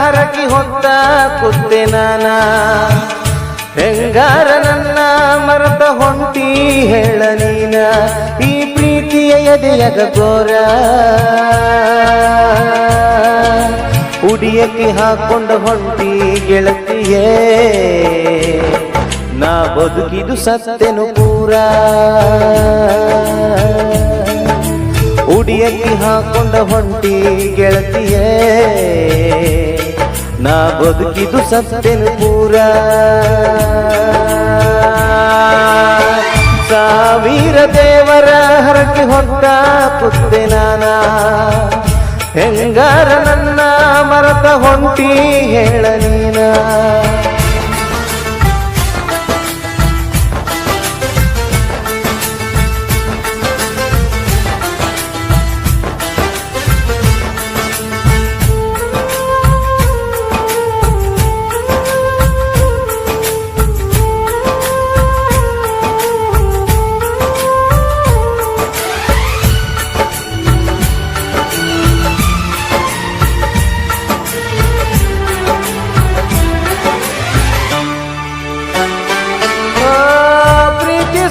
ಹರಕಿ ಹೊತ್ತ ಕುತ್ತೆ ನಾನ ಹೆಂಗಾರ ನನ್ನ ಮರೆತ ಹೊಂಟಿ ಹೇಳ ನೀನ ಈ ಪ್ರೀತಿಯ ಎದೆಯಗ ಗೋರ ಉಡಿಯಕ್ಕೆ ಹಾಕೊಂಡ ಹೊಂಟಿ ಗೆಳತಿಯೇ ನಾ ಬದುಕಿದು ಸತ್ತೆನು ಪೂರ ಉಡಿಯಕ್ಕೆ ಹಾಕೊಂಡ ಹೊಂಟಿ ಗೆಳತಿಯೇ ನಾ ಬದುಕಿದು ಸತ್ತೆನು ಪೂರ ಸಾವಿರ ದೇವರ ಹರಕೆ ಹೊತ್ತ ಕುತ್ತೆ ನಾನ ಹೆಂಗಾರ ನನ್ನ ಮರೆತ ಹೊಂಟಿ ಹೇಳ ನೀನ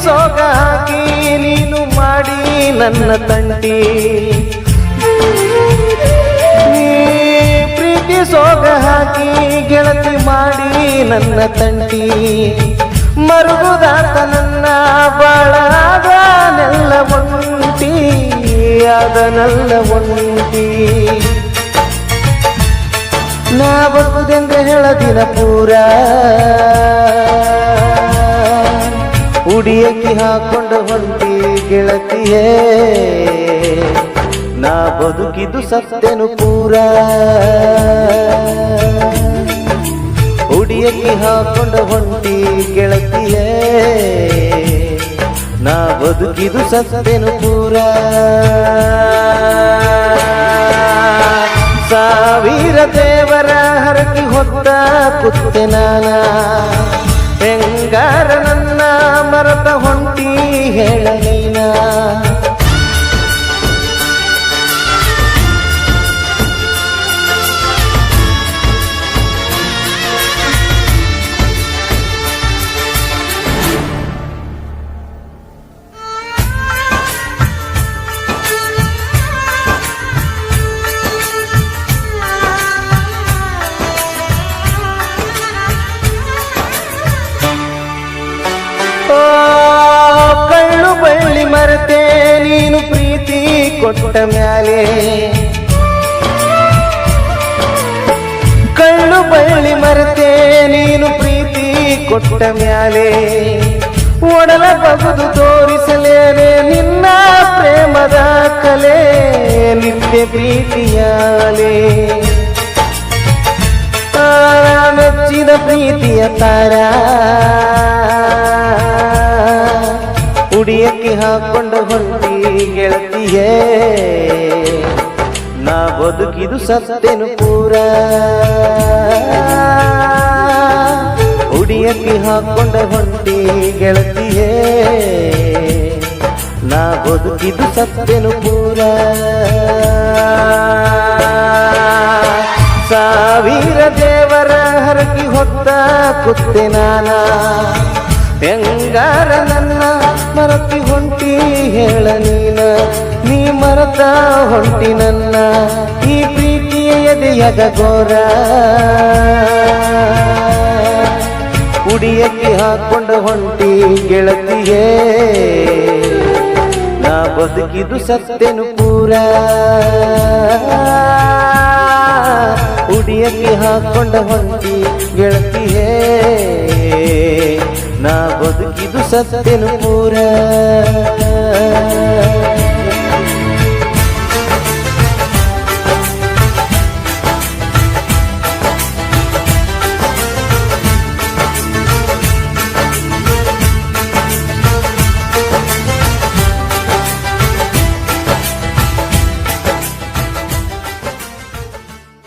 ಸೋಗಾಗಿ ನೀನು ಮಾಡಿ ನನ್ನ ತಂಟಿ ಪ್ರೀತಿ ಸೋಗ ಹಾಕಿ ಗೆಳತಿ ಮಾಡಿ ನನ್ನ ತಂಟಿ ಮರುಗುದಾತ ನನ್ನ ಬಾಳಾದನೆಲ್ಲ ಒಂಟಿ ಅದನೆಲ್ಲ ಒಂಟಿ ನಾ ಬರುವುದೆಂದ್ರೆ ಹೇಳದಿನ ಪೂರ ಉಡಿಯಕ್ಕೆ ಹಾಕೊಂಡ ಹೊಂಟಿ ಗೆಳತಿಯೇ ನಾ ಬದುಕಿದು ಸತ್ತೆನು ಪೂರ ಉಡಿಯಕ್ಕೆ ಹಾಕೊಂಡ ಹೊಂಟಿ ಗೆಳತಿಯೇ ನಾ ಬದುಕಿದು ಸತ್ತೆನು ಪೂರ ಸಾವಿರ ದೇವರ ಹರಕಿ ಹೊತ್ತ ಕುತ್ತೆ ನಾನ ಹೆಂಗಾರ ನನ್ನ ಮರೆತ ಹೊಂಟಿ ಹೇಳ ನೀನ ಕಳ್ಳು ಬಳ್ಳಿ ಮರೆತೆ ನೀನು ಪ್ರೀತಿ ಕೊಟ್ಟ ಮ್ಯಾಲೆ ಕಳ್ಳು ಬಳ್ಳಿ ಮರೆತೆ ನೀನು ಪ್ರೀತಿ ಕೊಟ್ಟ ಮ್ಯಾಲೆ ಒಡಲ ಬಗುದು ತೋರಿಸಲೇನೆ ನಿನ್ನ ಪ್ರೇಮದ ಕಲೆ ನಿತ್ಯ ಪ್ರೀತಿಯಾಲೆ ಮೆಚ್ಚಿದ ಪ್ರೀತಿಯ ತಾರ ಉಡಿಯಕ್ಕೆ ಹಾಕೊಂಡ ಹೊಂಟಿ ಗೆಳತಿಯೇ ನಾ ಬದುಕಿದು ಸತ್ತೆನು ಪೂರ ಉಡಿಯಕ್ಕೆ ಹಾಕೊಂಡ ಹೊಂಟಿ ಗೆಳತಿಯೇ ನಾ ಬದುಕಿದು ಸತ್ತೆನು ಪೂರ ಸಾವಿರ ದೇವರ ಹರಕಿ ಹೊತ್ತ ಕುತ್ತೆ ನಾನ ಹೆಂಗಾರ ನನ್ನ ಮರತಿ ಹೊಂಟಿ ಹೇಳ ನೀನ ನೀ ಮರತ ಹೊಂಟಿ ನನ್ನ ಈ ಪ್ರೀತಿಯ ಎದೆಯದ ಗೋರ ಉಡಿಯಕ್ಕೆ ಹಾಕೊಂಡ ಹೊಂಟಿ ಗೆಳತಿಯೇ ನಾ ಬದುಕಿದು ಸತ್ತೆನು ಪೂರ ಉಡಿಯಕ್ಕೆ ಹಾಕೊಂಡ ಹೊಂಟಿ ಗೆಳತಿಯೇ ನಾ ಬದುಕಿದು ಸತ್ತೆನು ಪೂರ